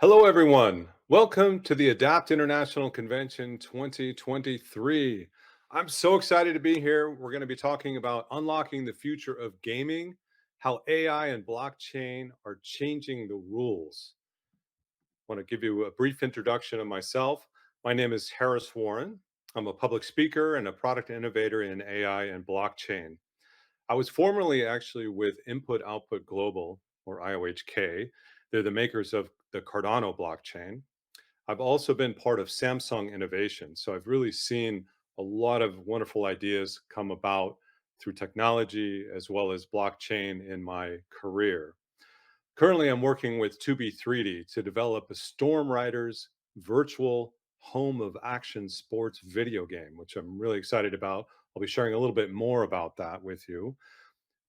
Hello, everyone. Welcome to the Adapt International Convention 2023. I'm so excited to be here. We're going to be talking about unlocking the future of gaming, how AI and blockchain are changing the rules. I want to give you a brief introduction of myself. My name is Harris Warren. I'm a public speaker and a product innovator in AI and blockchain. I was formerly actually with Input Output Global, or IOHK. They're the makers of the Cardano blockchain. I've also been part of Samsung Innovation. So I've really seen a lot of wonderful ideas come about through technology as well as blockchain in my career. Currently, I'm working with 2B3D to develop a Storm Riders virtual home of action sports video game, which I'm really excited about. I'll be sharing a little bit more about that with you.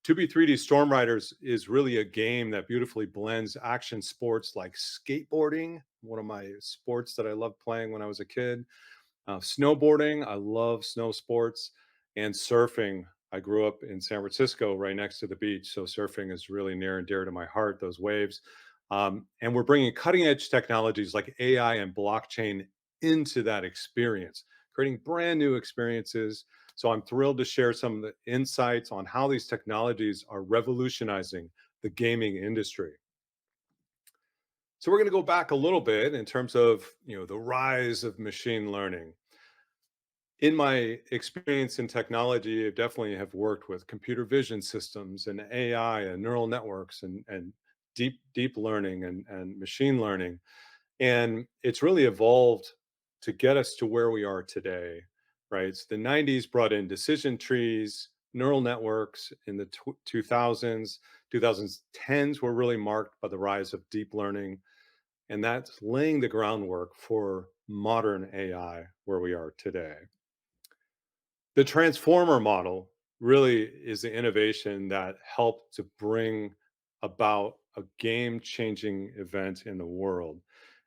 2B3D Storm Riders is really a game that beautifully blends action sports like skateboarding, one of my sports that I loved playing when I was a kid, snowboarding. I love snow sports and surfing. I grew up in San Francisco right next to the beach. So surfing is really near and dear to my heart, those waves. And we're bringing cutting edge technologies like AI and blockchain into that experience, creating brand new experiences. So I'm thrilled to share some of the insights on how these technologies are revolutionizing the gaming industry. So we're going to go back a little bit in terms of, the rise of machine learning. In my experience in technology, I definitely have worked with computer vision systems and AI and neural networks and deep learning and machine learning. And it's really evolved to get us to where we are today, right? So the 90s brought in decision trees, neural networks in the 2000s. 2010s were really marked by the rise of deep learning. And that's laying the groundwork for modern AI where we are today. The transformer model really is the innovation that helped to bring about a game changing event in the world.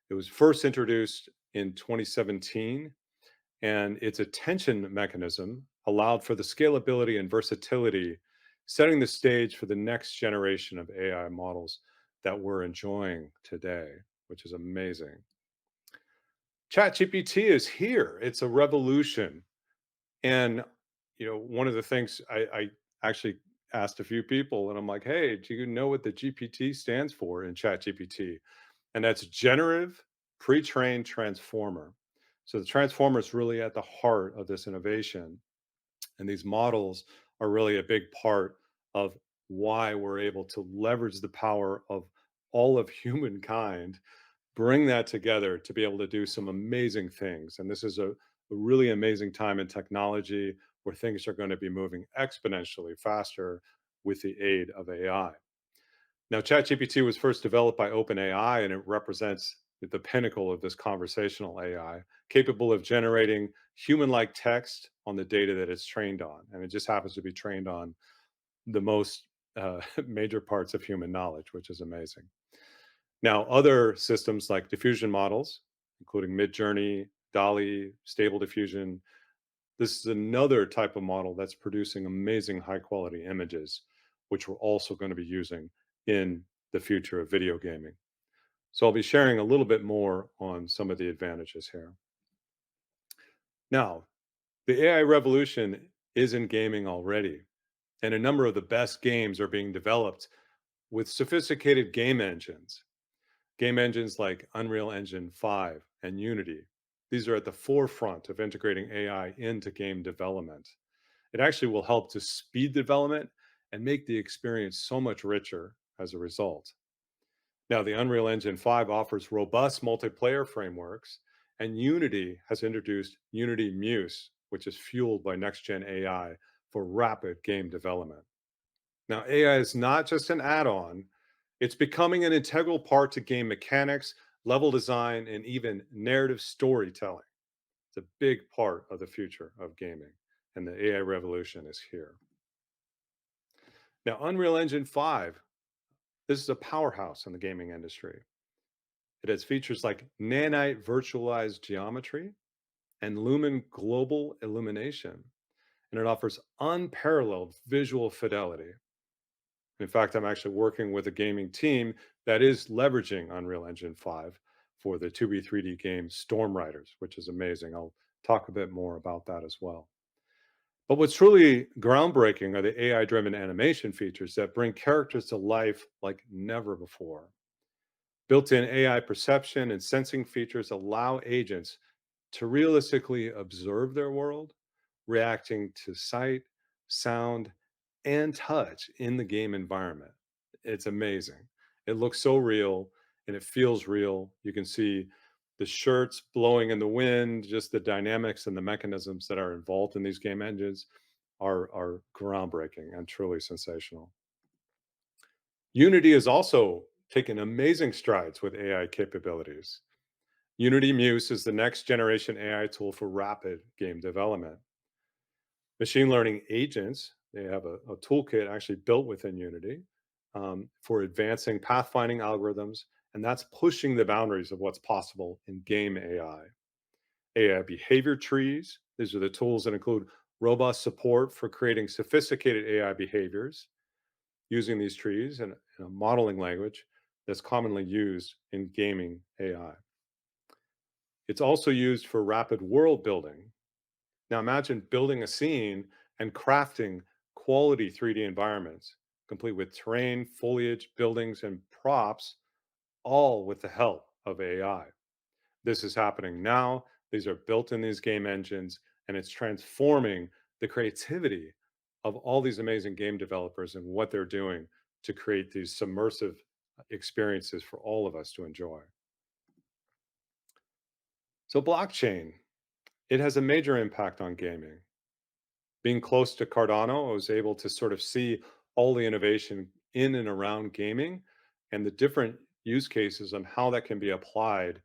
It was first introduced in 2017, and its attention mechanism allowed for the scalability and versatility, setting the stage for the next generation of AI models that we're enjoying today, which is amazing. ChatGPT is here. It's a revolution. And one of the things I actually asked a few people, and I'm like, "Hey, do you know what the GPT stands for in ChatGPT?" And that's generative pre-trained transformer. So the transformer is really at the heart of this innovation, and these models are really a big part of why we're able to leverage the power of all of humankind, bring that together to be able to do some amazing things. And this is a really amazing time in technology where things are going to be moving exponentially faster with the aid of AI. Now, ChatGPT was first developed by OpenAI, and it represents the pinnacle of this conversational AI, capable of generating human like text on the data that it's trained on. And it just happens to be trained on the most major parts of human knowledge, which is amazing. Now, other systems like diffusion models, including Midjourney, DALI, Stable Diffusion, this is another type of model that's producing amazing high quality images, which we're also going to be using in the future of video gaming. So I'll be sharing a little bit more on some of the advantages here. Now, the AI revolution is in gaming already, and a number of the best games are being developed with sophisticated game engines. Game engines like Unreal Engine 5 and Unity. These are at the forefront of integrating AI into game development. It actually will help to speed development and make the experience so much richer as a result. Now, the Unreal Engine 5 offers robust multiplayer frameworks, and Unity has introduced Unity Muse, which is fueled by next gen AI for rapid game development. Now, AI is not just an add on, it's becoming an integral part to game mechanics, level design, and even narrative storytelling. It's a big part of the future of gaming, and the AI revolution is here. Now, Unreal Engine 5, this is a powerhouse in the gaming industry. It has features like nanite virtualized geometry and Lumen global illumination, and it offers unparalleled visual fidelity. In fact, I'm actually working with a gaming team that is leveraging Unreal Engine 5 for the 2B 3D game Storm Riders, which is amazing. I'll talk a bit more about that as well. But what's truly groundbreaking are the AI driven animation features that bring characters to life like never before. Built in AI perception and sensing features allow agents to realistically observe their world, reacting to sight, sound, and touch in the game environment. It's amazing. It looks so real and it feels real. You can see the shirts blowing in the wind, just the dynamics and the mechanisms that are involved in these game engines are groundbreaking and truly sensational. Unity is also taking amazing strides with AI capabilities. Unity Muse is the next generation AI tool for rapid game development. Machine learning agents, they have a toolkit actually built within Unity for advancing pathfinding algorithms, and that's pushing the boundaries of what's possible in game AI. AI behavior trees, these are the tools that include robust support for creating sophisticated AI behaviors using these trees in a modeling language that's commonly used in gaming AI. It's also used for rapid world building. Now imagine building a scene and crafting quality 3D environments, complete with terrain, foliage, buildings, and props, all with the help of AI. This is happening now. These are built in these game engines, and it's transforming the creativity of all these amazing game developers and what they're doing to create these submersive experiences for all of us to enjoy. So, blockchain, it has a major impact on gaming. Being close to Cardano, I was able to sort of see all the innovation in and around gaming and the different use cases on how that can be applied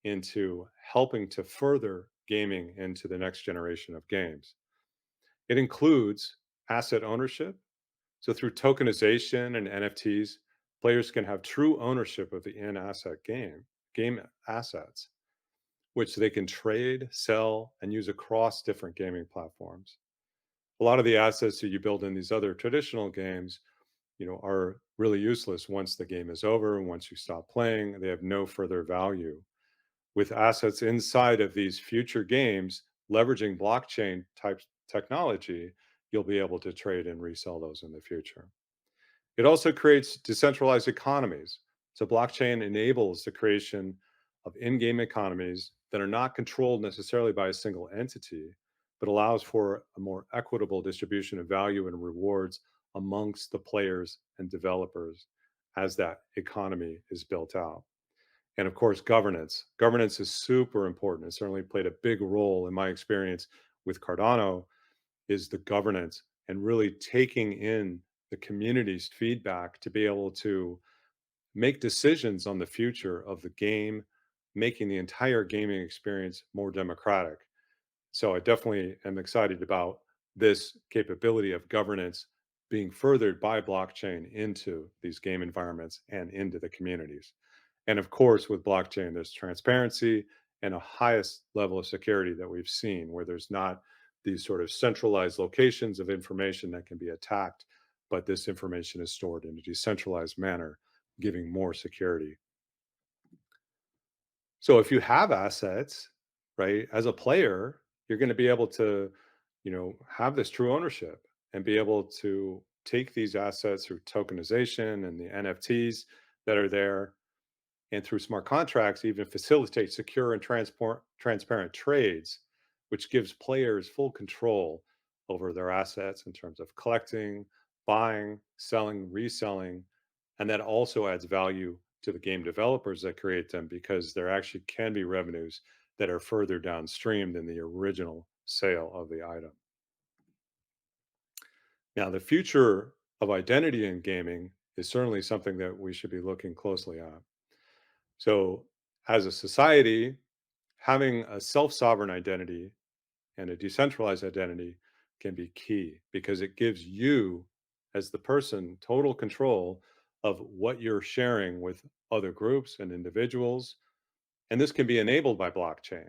into helping to further gaming into the next generation of games. It includes asset ownership. So through tokenization and NFTs, players can have true ownership of the in asset game assets, which they can trade, sell, and use across different gaming platforms. A lot of the assets that you build in these other traditional games, are really useless once the game is over and once you stop playing. They have no further value. With assets inside of these future games, leveraging blockchain type technology, you'll be able to trade and resell those in the future. It also creates decentralized economies. So, blockchain enables the creation of in game economies that are not controlled necessarily by a single entity, but allows for a more equitable distribution of value and rewards amongst the players and developers as that economy is built out. And of course, governance. Governance is super important. It certainly played a big role in my experience with Cardano is the governance and really taking in the community's feedback to be able to make decisions on the future of the game, making the entire gaming experience more democratic. So I definitely am excited about this capability of governance being furthered by blockchain into these game environments and into the communities. And of course, with blockchain, there's transparency and a highest level of security that we've seen, where there's not these sort of centralized locations of information that can be attacked, but this information is stored in a decentralized manner, giving more security. So if you have assets, right, as a player, you're going to be able to, have this true ownership and be able to take these assets through tokenization and the NFTs that are there and through smart contracts even facilitate secure and transparent trades, which gives players full control over their assets in terms of collecting, buying, selling, reselling. And that also adds value to the game developers that create them because there actually can be revenues that are further downstream than the original sale of the item. Now, the future of identity in gaming is certainly something that we should be looking closely at. So, as a society, having a self sovereign identity and a decentralized identity can be key because it gives you, as the person, total control of what you're sharing with other groups and individuals. And this can be enabled by blockchain.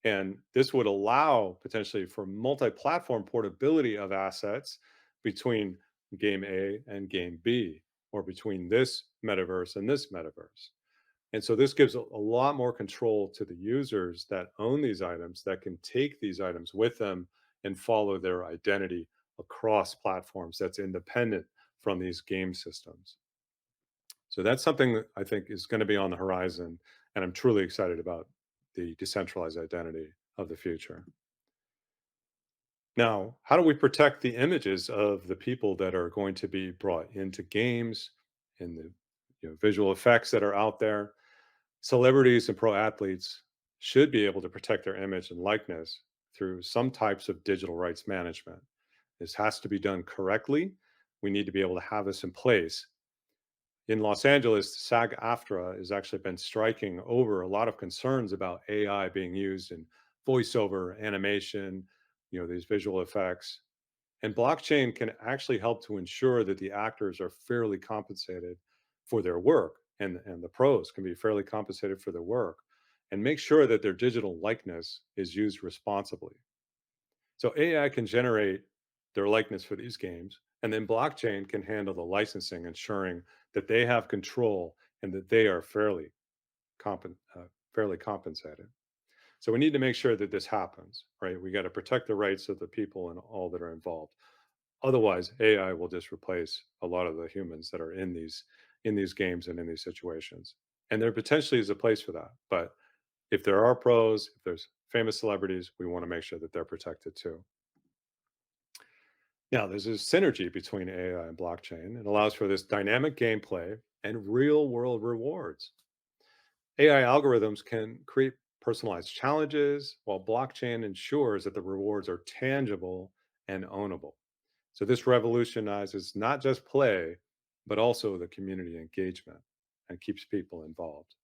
And this would allow potentially for multi platform portability of assets between game A and game B, or between this metaverse and this metaverse. And so this gives a lot more control to the users that own these items that can take these items with them and follow their identity across platforms that's independent from these game systems. So that's something that I think is going to be on the horizon. And I'm truly excited about the decentralized identity of the future. Now, how do we protect the images of the people that are going to be brought into games and the visual effects that are out there? Celebrities and pro athletes should be able to protect their image and likeness through some types of digital rights management. This has to be done correctly. We need to be able to have this in place. In Los Angeles, SAG AFTRA has actually been striking over a lot of concerns about AI being used in voiceover, animation, these visual effects. And blockchain can actually help to ensure that the actors are fairly compensated for their work, and the pros can be fairly compensated for their work, and make sure that their digital likeness is used responsibly. So AI can generate their likeness for these games, and then blockchain can handle the licensing, ensuring that they have control and that they are fairly compensated. So we need to make sure that this happens, right? We got to protect the rights of the people and all that are involved. Otherwise, AI will just replace a lot of the humans that are in these games and in these situations. And there potentially is a place for that. But if there are pros, if there's famous celebrities, we want to make sure that they're protected too. Now, there's a synergy between AI and blockchain. It allows for this dynamic gameplay and real world rewards. AI algorithms can create personalized challenges, while blockchain ensures that the rewards are tangible and ownable. So this revolutionizes not just play, but also the community engagement and keeps people involved.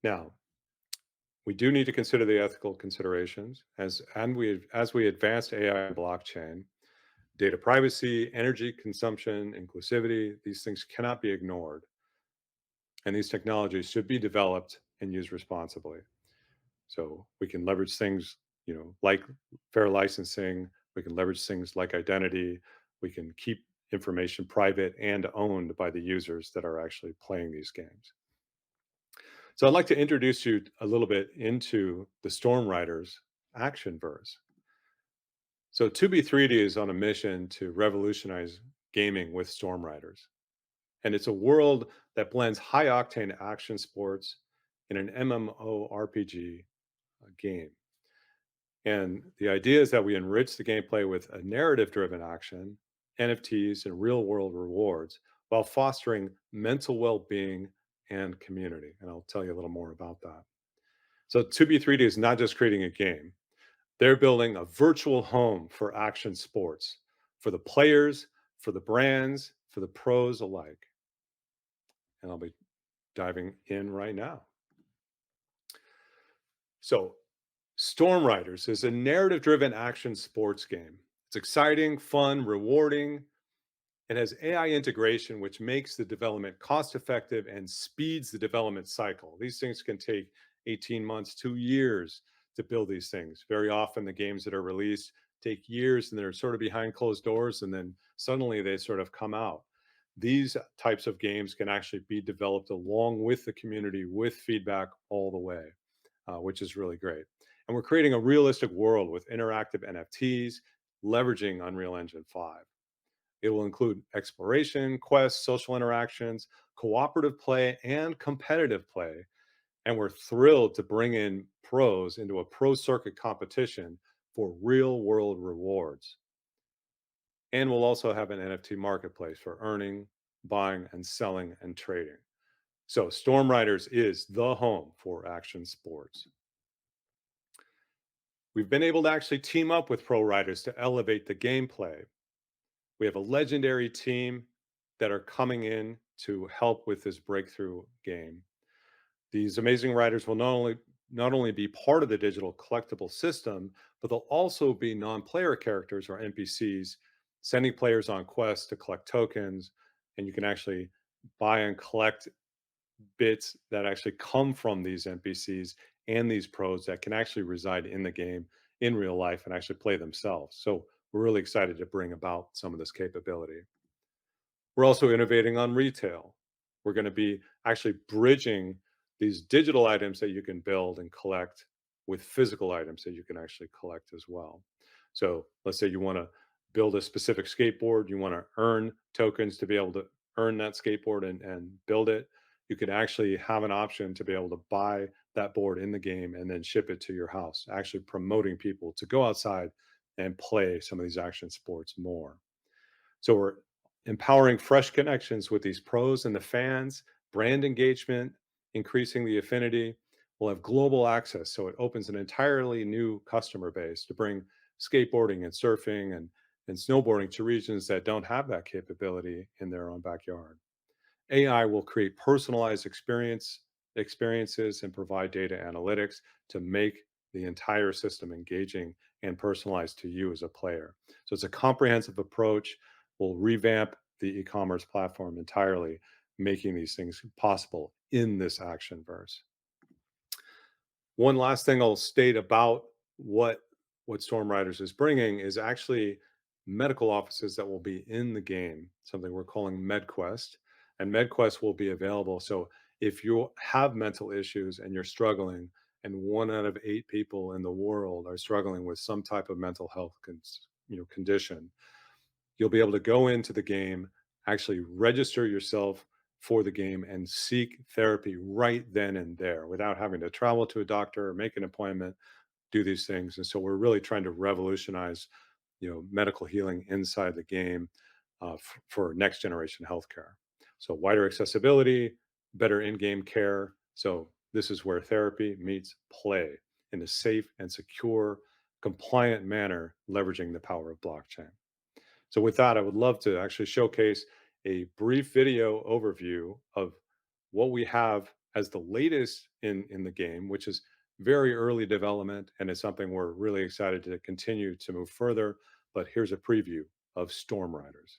Now, we do need to consider the ethical considerations as we advance AI and blockchain. Data privacy, energy consumption, inclusivity, these things cannot be ignored. And these technologies should be developed and used responsibly. So we can leverage things, like fair licensing. We can leverage things like identity. We can keep information private and owned by the users that are actually playing these games. So I'd like to introduce you a little bit into the Storm Riders action verse. So 2B3D is on a mission to revolutionize gaming with Storm Riders. And it's a world that blends high octane action sports in an MMORPG game. And the idea is that we enrich the gameplay with a narrative driven action, NFTs, and real world rewards while fostering mental well being and community. And I'll tell you a little more about that. So, 2B3D is not just creating a game, they're building a virtual home for action sports for the players, for the brands, for the pros alike. And I'll be diving in right now. So, Storm Riders is a narrative driven action sports game. It's exciting, fun, rewarding, and has AI integration, which makes the development cost effective and speeds the development cycle. These things can take 18 months, 2 years to build these things. Very often, the games that are released take years and they're sort of behind closed doors, and then suddenly they sort of come out. These types of games can actually be developed along with the community with feedback all the way, which is really great. And we're creating a realistic world with interactive NFTs, leveraging Unreal Engine 5. It will include exploration, quests, social interactions, cooperative play, and competitive play. And we're thrilled to bring in pros into a pro circuit competition for real world rewards. And we'll also have an NFT marketplace for earning, buying, and selling and trading. So, Storm Riders is the home for action sports. We've been able to actually team up with pro riders to elevate the gameplay. We have a legendary team that are coming in to help with this breakthrough game. These amazing writers will not only be part of the digital collectible system, but they'll also be non-player characters or NPCs, sending players on quests to collect tokens, and you can actually buy and collect bits that actually come from these NPCs and these pros that can actually reside in the game in real life and actually play themselves. So we're really excited to bring about some of this capability. We're also innovating on retail. We're going to be actually bridging these digital items that you can build and collect with physical items that you can actually collect as well. So let's say you want to build a specific skateboard, you want to earn tokens to be able to earn that skateboard and build it. You could actually have an option to be able to buy that board in the game and then ship it to your house, actually promoting people to go outside and play some of these action sports more. So we're empowering fresh connections with these pros and the fans, brand engagement, increasing the affinity. We'll have global access, so it opens an entirely new customer base to bring skateboarding and surfing and snowboarding to regions that don't have that capability in their own backyard. AI will create personalized experiences and provide data analytics to make the entire system engaging and personalized to you as a player. So it's a comprehensive approach. We'll revamp the e-commerce platform entirely, making these things possible in this action verse. One last thing I'll state about what Storm Riders is bringing is actually medical offices that will be in the game, something we're calling MedQuest, and MedQuest will be available. So if you have mental issues and you're struggling, and 1 out of 8 people in the world are struggling with some type of mental health condition, you'll be able to go into the game, actually register yourself for the game and seek therapy right then and there without having to travel to a doctor or make an appointment, do these things. And so we're really trying to revolutionize, medical healing inside the game for next generation healthcare. So wider accessibility, better in-game care. So this is where therapy meets play in a safe and secure, compliant manner, leveraging the power of blockchain. So with that, I would love to actually showcase a brief video overview of what we have as the latest in the game, which is very early development and is something we're really excited to continue to move further. But here's a preview of Storm Riders.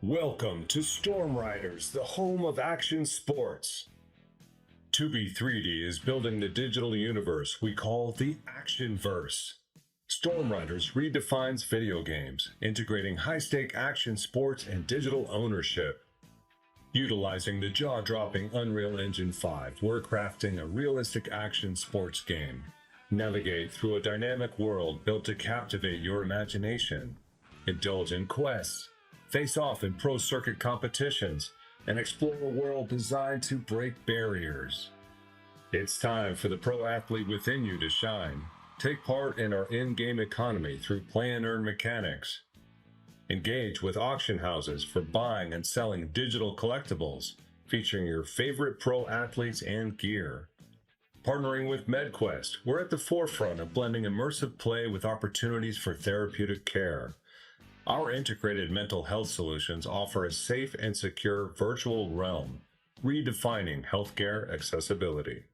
Welcome to Storm Riders, the home of action sports. 2B3D is building the digital universe we call the Actionverse. Storm Riders redefines video games, integrating high-stake action sports and digital ownership. Utilizing the jaw-dropping Unreal Engine 5, we're crafting a realistic action sports game. Navigate through a dynamic world built to captivate your imagination. Indulge in quests, face off in pro circuit competitions, and explore a world designed to break barriers. It's time for the pro athlete within you to shine. Take part in our in-game economy through play and earn mechanics. Engage with auction houses for buying and selling digital collectibles, featuring your favorite pro athletes and gear. Partnering with MedQuest, we're at the forefront of blending immersive play with opportunities for therapeutic care. Our integrated mental health solutions offer a safe and secure virtual realm, redefining healthcare accessibility.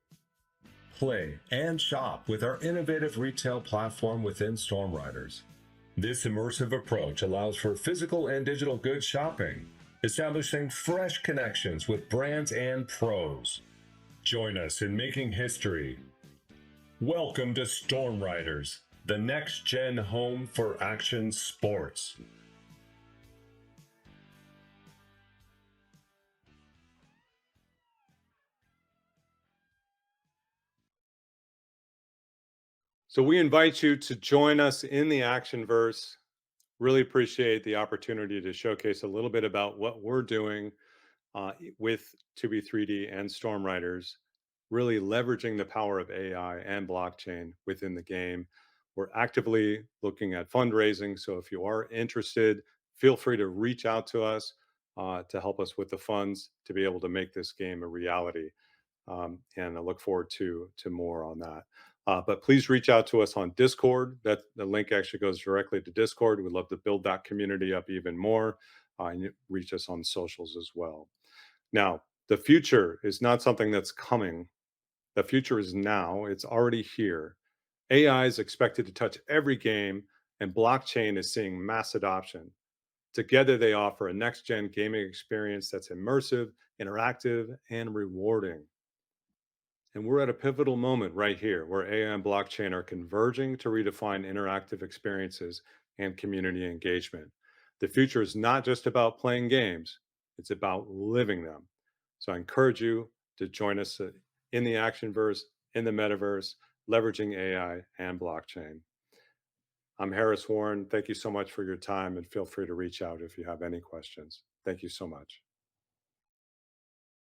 Play and shop with our innovative retail platform within Storm Riders. This immersive approach allows for physical and digital goods shopping, establishing fresh connections with brands and pros. Join us in making history. Welcome to Storm Riders, the next-gen home for action sports. So we invite you to join us in the Actionverse. Really appreciate the opportunity to showcase a little bit about what we're doing with 2B3D and Storm Riders, really leveraging the power of AI and blockchain within the game. We're actively looking at fundraising. So if you are interested, feel free to reach out to us to help us with the funds to be able to make this game a reality. And I look forward to more on that. But please reach out to us on Discord. That the link actually goes directly to Discord. We'd love to build that community up even more. And you reach us on socials as well. Now, the future is not something that's coming. The future is now. It's already here. AI is expected to touch every game, and blockchain is seeing mass adoption. Together, they offer a next gen gaming experience that's immersive, interactive, and rewarding. And we're at a pivotal moment right here where AI and blockchain are converging to redefine interactive experiences and community engagement. The future is not just about playing games, it's about living them. So I encourage you to join us in the Actionverse, in the metaverse, leveraging AI and blockchain. I'm Harris Warren. Thank you so much for your time and feel free to reach out if you have any questions. Thank you so much.